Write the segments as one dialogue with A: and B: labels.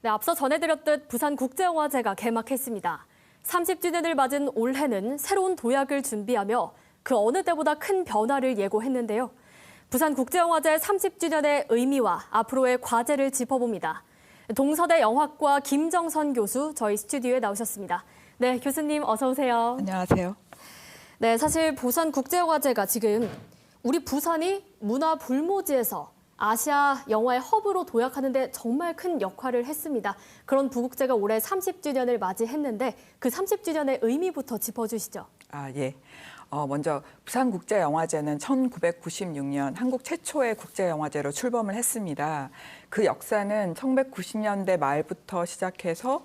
A: 네, 앞서 전해드렸듯 부산국제영화제가 개막했습니다. 30주년을 맞은 올해는 새로운 도약을 준비하며 그 어느 때보다 큰 변화를 예고했는데요. 부산국제영화제 30주년의 의미와 앞으로의 과제를 짚어봅니다. 동서대 영화과 김정선 교수 저희 스튜디오에 나오셨습니다. 네, 교수님 어서 오세요.
B: 안녕하세요.
A: 네, 사실 부산국제영화제가 지금 우리 부산이 문화불모지에서 아시아 영화의 허브로 도약하는 데 정말 큰 역할을 했습니다. 그런 부국제가 올해 30주년을 맞이했는데 그 30주년의 의미부터 짚어주시죠.
B: 예. 먼저 부산국제영화제는 1996년 한국 최초의 국제영화제로 출범을 했습니다. 그 역사는 1990년대 말부터 시작해서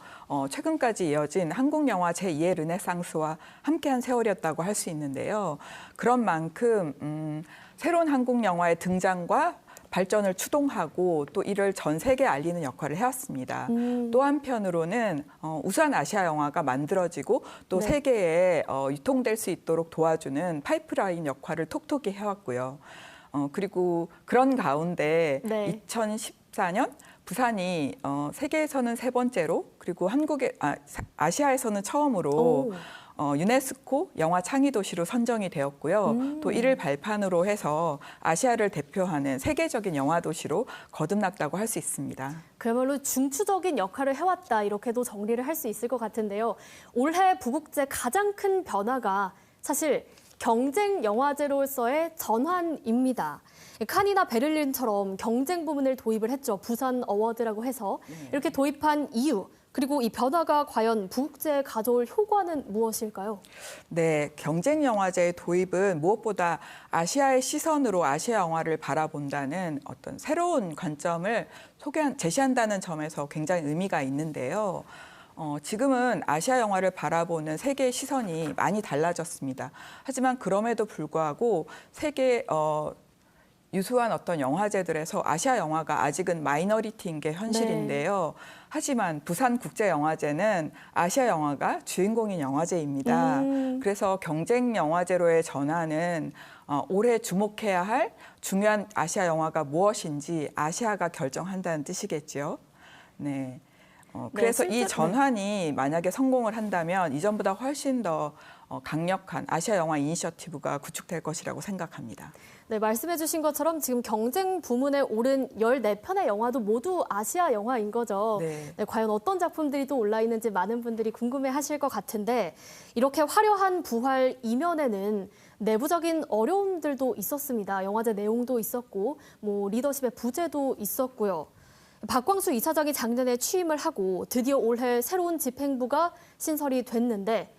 B: 최근까지 이어진 한국 영화 제2의 르네상스와 함께한 세월이었다고 할 수 있는데요. 그런 만큼 새로운 한국 영화의 등장과 발전을 추동하고 또 이를 전 세계에 알리는 역할을 해왔습니다. 또 한편으로는 우수한 아시아 영화가 만들어지고 또
A: 네.
B: 세계에 유통될 수 있도록 도와주는 파이프라인 역할을 톡톡히 해왔고요. 그리고 그런 가운데
A: 네.
B: 2014년 부산이 세계에서는 세 번째로 그리고 아시아에서는 처음으로 유네스코 영화 창의 도시로 선정이 되었고요. 또 이를 발판으로 해서 아시아를 대표하는 세계적인 영화 도시로 거듭났다고 할 수 있습니다.
A: 그야말로 중추적인 역할을 해왔다 이렇게도 정리를 할 수 있을 것 같은데요. 올해 부국제 가장 큰 변화가 사실 경쟁 영화제로서의 전환입니다. 칸이나 베를린처럼 경쟁 부문을 도입을 했죠. 부산 어워드라고 해서 이렇게 도입한 이유. 그리고 이 변화가 과연 부국제에 가져올 효과는 무엇일까요?
B: 네, 경쟁 영화제의 도입은 무엇보다 아시아의 시선으로 아시아 영화를 바라본다는 어떤 새로운 관점을 제시한다는 점에서 굉장히 의미가 있는데요. 지금은 아시아 영화를 바라보는 세계의 시선이 많이 달라졌습니다. 하지만 그럼에도 불구하고 세계 유수한 어떤 영화제들에서 아시아 영화가 아직은 마이너리티인 게 현실인데요. 하지만 부산국제영화제는 아시아 영화가 주인공인 영화제입니다. 그래서 경쟁 영화제로의 전환은 올해 주목해야 할 중요한 아시아 영화가 무엇인지 아시아가 결정한다는 뜻이겠죠. 네. 그래서 이 전환이 만약에 성공을 한다면 이전보다 훨씬 더 강력한 아시아 영화 이니셔티브가 구축될 것이라고 생각합니다.
A: 네, 말씀해 주신 것처럼 지금 경쟁 부문에 오른 14편의 영화도 모두 아시아 영화인 거죠.
B: 네.
A: 네, 과연 어떤 작품들이 또 올라 있는지 많은 분들이 궁금해 하실 것 같은데 이렇게 화려한 부활 이면에는 내부적인 어려움들도 있었습니다. 영화제 내용도 있었고 리더십의 부재도 있었고요. 박광수 이사장이 작년에 취임을 하고 드디어 올해 새로운 집행부가 신설이 됐는데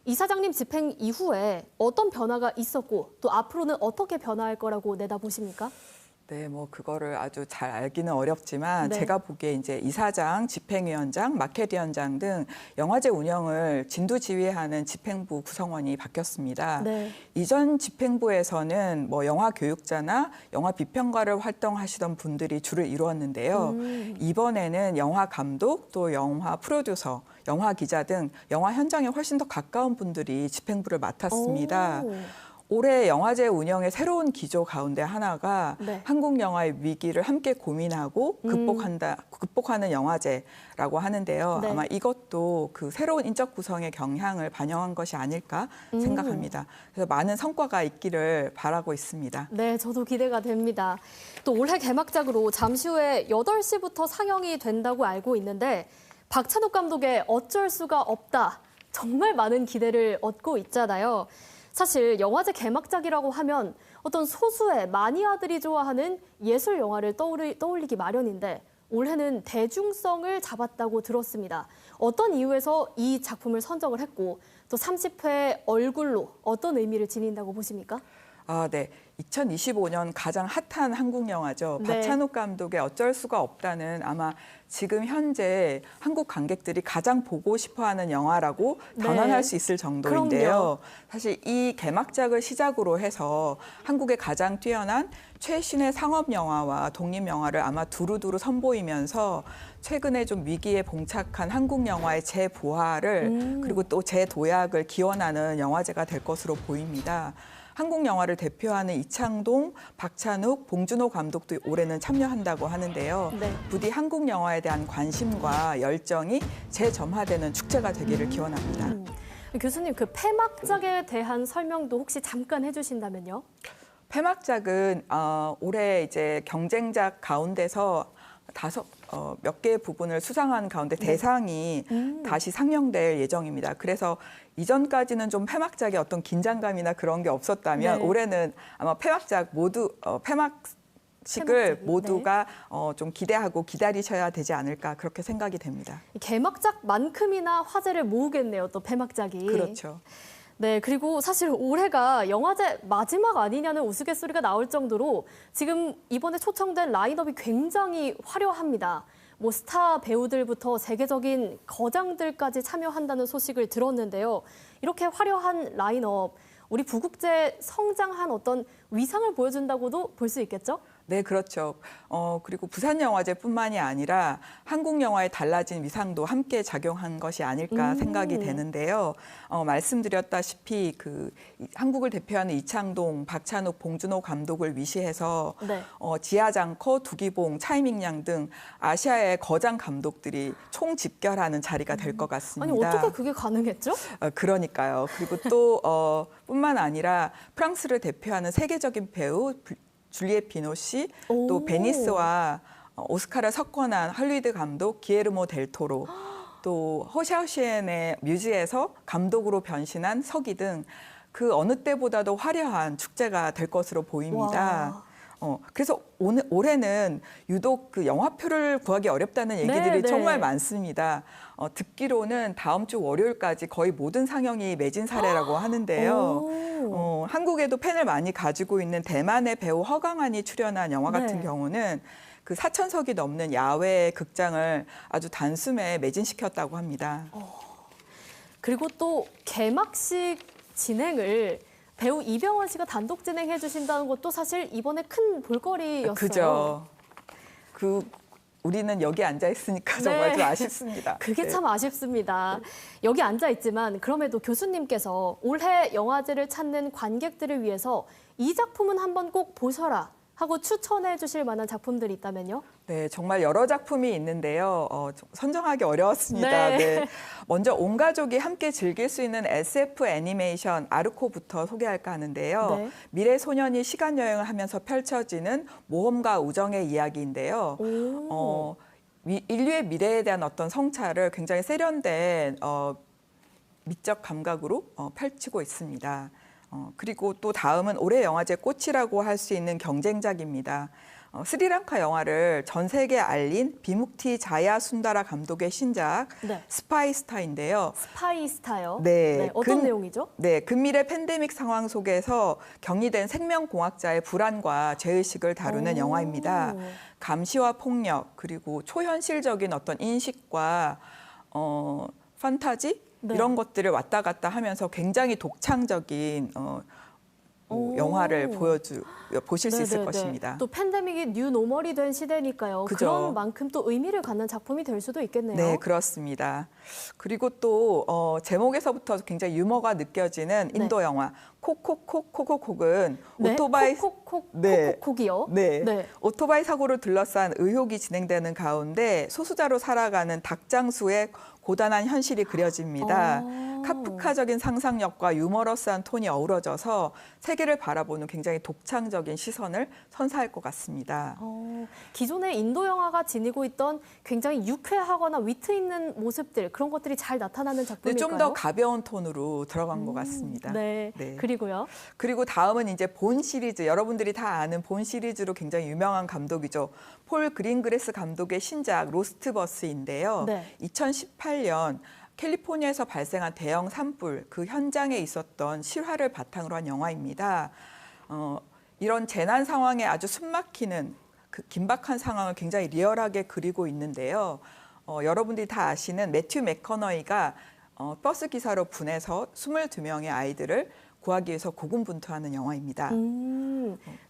A: 이사장님 집행 이후에 어떤 변화가 있었고 또 앞으로는 어떻게 변화할 거라고 내다보십니까?
B: 네, 그거를 아주 잘 알기는 어렵지만
A: 네.
B: 제가 보기에 이제 이사장, 집행위원장, 마켓위원장 등 영화제 운영을 진두지휘하는 집행부 구성원이 바뀌었습니다.
A: 네.
B: 이전 집행부에서는 영화 교육자나 영화 비평가를 활동하시던 분들이 주를 이루었는데요. 이번에는 영화 감독, 또 영화 프로듀서, 영화 기자 등 영화 현장에 훨씬 더 가까운 분들이 집행부를 맡았습니다. 올해 영화제 운영의 새로운 기조 가운데 하나가
A: 네.
B: 한국 영화의 위기를 함께 고민하고 극복하는 영화제라고 하는데요.
A: 네.
B: 아마 이것도 그 새로운 인적 구성의 경향을 반영한 것이 아닐까 생각합니다. 그래서 많은 성과가 있기를 바라고 있습니다.
A: 네, 저도 기대가 됩니다. 또 올해 개막작으로 잠시 후에 8시부터 상영이 된다고 알고 있는데 박찬욱 감독의 어쩔 수가 없다. 정말 많은 기대를 얻고 있잖아요. 사실 영화제 개막작이라고 하면 어떤 소수의 마니아들이 좋아하는 예술 영화를 떠올리기 마련인데 올해는 대중성을 잡았다고 들었습니다. 어떤 이유에서 이 작품을 선정을 했고 또 30회 얼굴로 어떤 의미를 지닌다고 보십니까?
B: 네. 2025년 가장 핫한 한국 영화죠.
A: 네.
B: 박찬욱 감독의 어쩔 수가 없다는 아마 지금 현재 한국 관객들이 가장 보고 싶어하는 영화라고 단언할 수 있을 정도인데요.
A: 그럼요.
B: 사실 이 개막작을 시작으로 해서 한국의 가장 뛰어난 최신의 상업 영화와 독립 영화를 아마 두루두루 선보이면서 최근에 좀 위기에 봉착한 한국 영화의 재부활을 그리고 또 재도약을 기원하는 영화제가 될 것으로 보입니다. 한국 영화를 대표하는 이창동, 박찬욱, 봉준호 감독도 올해는 참여한다고 하는데요.
A: 네.
B: 부디 한국 영화에 대한 관심과 열정이 재점화되는 축제가 되기를 기원합니다.
A: 교수님, 그 폐막작에 대한 설명도 혹시 잠깐 해주신다면요?
B: 폐막작은 올해 이제 경쟁작 가운데서 몇 개의 부분을 수상한 가운데 대상이 다시 상영될 예정입니다. 그래서 이전까지는 좀 폐막작에 어떤 긴장감이나 그런 게 없었다면
A: 네.
B: 올해는 아마 폐막작 모두 폐막식을 모두가 좀 기대하고 기다리셔야 되지 않을까 그렇게 생각이 됩니다.
A: 개막작만큼이나 화제를 모으겠네요, 또 폐막작이.
B: 그렇죠.
A: 네, 그리고 사실 올해가 영화제 마지막 아니냐는 우스갯소리가 나올 정도로 지금 이번에 초청된 라인업이 굉장히 화려합니다. 뭐 스타 배우들부터 세계적인 거장들까지 참여한다는 소식을 들었는데요. 이렇게 화려한 라인업, 우리 부국제 성장한 어떤 위상을 보여준다고도 볼 수 있겠죠?
B: 네, 그렇죠. 그리고 부산영화제뿐만이 아니라 한국 영화의 달라진 위상도 함께 작용한 것이 아닐까 생각이 되는데요. 말씀드렸다시피 한국을 대표하는 이창동, 박찬욱, 봉준호 감독을 위시해서
A: 네.
B: 지하장커, 두기봉, 차이밍양 등 아시아의 거장 감독들이 총집결하는 자리가 될 것 같습니다.
A: 아니, 어떻게 그게 가능했죠?
B: 그러니까요. 그리고 또 뿐만 아니라 프랑스를 대표하는 세계적인 배우 줄리엣 비노시, 또
A: 오.
B: 베니스와 오스카를 석권한 할리우드 감독 기에르모 델 토로, 또 허샤오시엔의 뮤즈에서 감독으로 변신한 서기 등 그 어느 때보다도 화려한 축제가 될 것으로 보입니다. 그래서 올해는 유독 그 영화표를 구하기 어렵다는 얘기들이
A: 네.
B: 정말 많습니다. 듣기로는 다음 주 월요일까지 거의 모든 상영이 매진 사례라고 하는데요. 한국에도 팬을 많이 가지고 있는 대만의 배우 허강한이 출연한 영화 같은
A: 네.
B: 경우는 그 4,000석이 넘는 야외 극장을 아주 단숨에 매진시켰다고 합니다.
A: 그리고 또 개막식 진행을 배우 이병헌 씨가 단독 진행해 주신다는 것도 사실 이번에 큰 볼거리였어요.
B: 그죠. 우리는 여기 앉아 있으니까 정말
A: 네.
B: 좀 아쉽습니다.
A: 그게
B: 네.
A: 참 아쉽습니다. 여기 앉아 있지만 그럼에도 교수님께서 올해 영화제를 찾는 관객들을 위해서 이 작품은 한번 꼭 보셔라 하고 추천해 주실 만한 작품들이 있다면요?
B: 네, 정말 여러 작품이 있는데요. 선정하기 어려웠습니다.
A: 네.
B: 네. 먼저 온 가족이 함께 즐길 수 있는 SF 애니메이션 아르코부터 소개할까 하는데요.
A: 네.
B: 미래 소년이 시간 여행을 하면서 펼쳐지는 모험과 우정의 이야기인데요. 인류의 미래에 대한 어떤 성찰을 굉장히 세련된 미적 감각으로 펼치고 있습니다. 그리고 또 다음은 올해 영화제 꽃이라고 할 수 있는 경쟁작입니다. 스리랑카 영화를 전 세계에 알린 비묵티 자야 순다라 감독의 신작
A: 네.
B: 스파이스타인데요.
A: 스파이스타요.
B: 네,
A: 어떤 내용이죠?
B: 네, 근미래 팬데믹 상황 속에서 격리된 생명공학자의 불안과 죄의식을 다루는 영화입니다. 감시와 폭력 그리고 초현실적인 어떤 인식과 판타지
A: 네.
B: 이런 것들을 왔다 갔다 하면서 굉장히 독창적인 영화를 보실 수 있을 것입니다.
A: 또 팬데믹이 뉴 노멀이 된 시대니까요.
B: 그죠.
A: 그런 만큼 또 의미를 갖는 작품이 될 수도 있겠네요.
B: 네, 그렇습니다. 그리고 또 제목에서부터 굉장히 유머가 느껴지는 인도 영화 콕콕콕콕콕은
A: 네?
B: 오토바이
A: 콕콕콕콕이요?
B: 네. 오토바이 사고를 둘러싼 의혹이 진행되는 가운데 소수자로 살아가는 닭장수의 고단한 현실이 그려집니다. 카프카적인 상상력과 유머러스한 톤이 어우러져서 세계를 바라보는 굉장히 독창적인 시선을 선사할 것 같습니다.
A: 기존의 인도 영화가 지니고 있던 굉장히 유쾌하거나 위트 있는 모습들 그런 것들이 잘 나타나는 작품일까요?
B: 좀 더 가벼운 톤으로 들어간 것 같습니다.
A: 네. 그리고요.
B: 그리고 다음은 이제 본 시리즈, 여러분들이 다 아는 본 시리즈로 굉장히 유명한 감독이죠. 폴 그린그래스 감독의 신작 로스트버스인데요.
A: 네.
B: 2018년 캘리포니아에서 발생한 대형 산불, 그 현장에 있었던 실화를 바탕으로 한 영화입니다. 이런 재난 상황에 아주 숨막히는 그 긴박한 상황을 굉장히 리얼하게 그리고 있는데요. 여러분들이 다 아시는 매튜 맥커너이가 버스 기사로 분해서 22명의 아이들을 구하기 위해서 고군분투하는 영화입니다.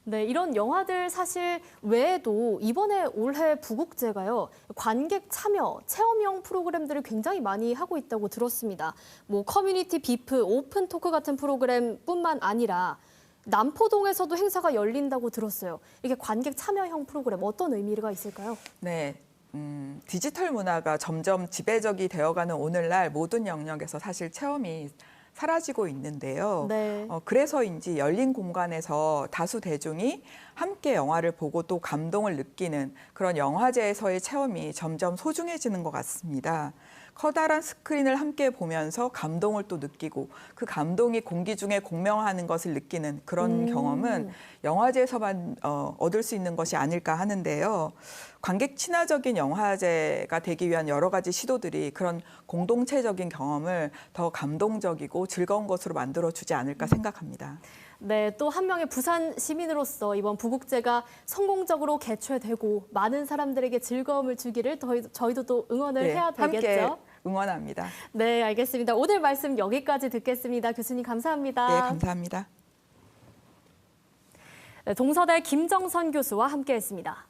A: 네, 이런 영화들 사실 외에도 이번에 올해 부국제가요. 관객 참여, 체험형 프로그램들을 굉장히 많이 하고 있다고 들었습니다. 뭐 커뮤니티 비프, 오픈 토크 같은 프로그램뿐만 아니라 남포동에서도 행사가 열린다고 들었어요. 이게 관객 참여형 프로그램 어떤 의미가 있을까요?
B: 네. 디지털 문화가 점점 지배적이 되어가는 오늘날 모든 영역에서 사실 체험이 사라지고 있는데요.
A: 네.
B: 그래서인지 열린 공간에서 다수 대중이 함께 영화를 보고 또 감동을 느끼는 그런 영화제에서의 체험이 점점 소중해지는 것 같습니다. 커다란 스크린을 함께 보면서 감동을 또 느끼고 그 감동이 공기 중에 공명하는 것을 느끼는 그런 경험은 영화제에서만 얻을 수 있는 것이 아닐까 하는데요. 관객 친화적인 영화제가 되기 위한 여러 가지 시도들이 그런 공동체적인 경험을 더 감동적이고 즐거운 것으로 만들어주지 않을까 생각합니다.
A: 네, 또 한 명의 부산 시민으로서 이번 부국제가 성공적으로 개최되고 많은 사람들에게 즐거움을 주기를 저희도 또 응원을 해야 되겠죠?
B: 함께 응원합니다.
A: 네, 알겠습니다. 오늘 말씀 여기까지 듣겠습니다. 교수님 감사합니다.
B: 네, 감사합니다.
A: 네, 동서대 김정선 교수와 함께했습니다.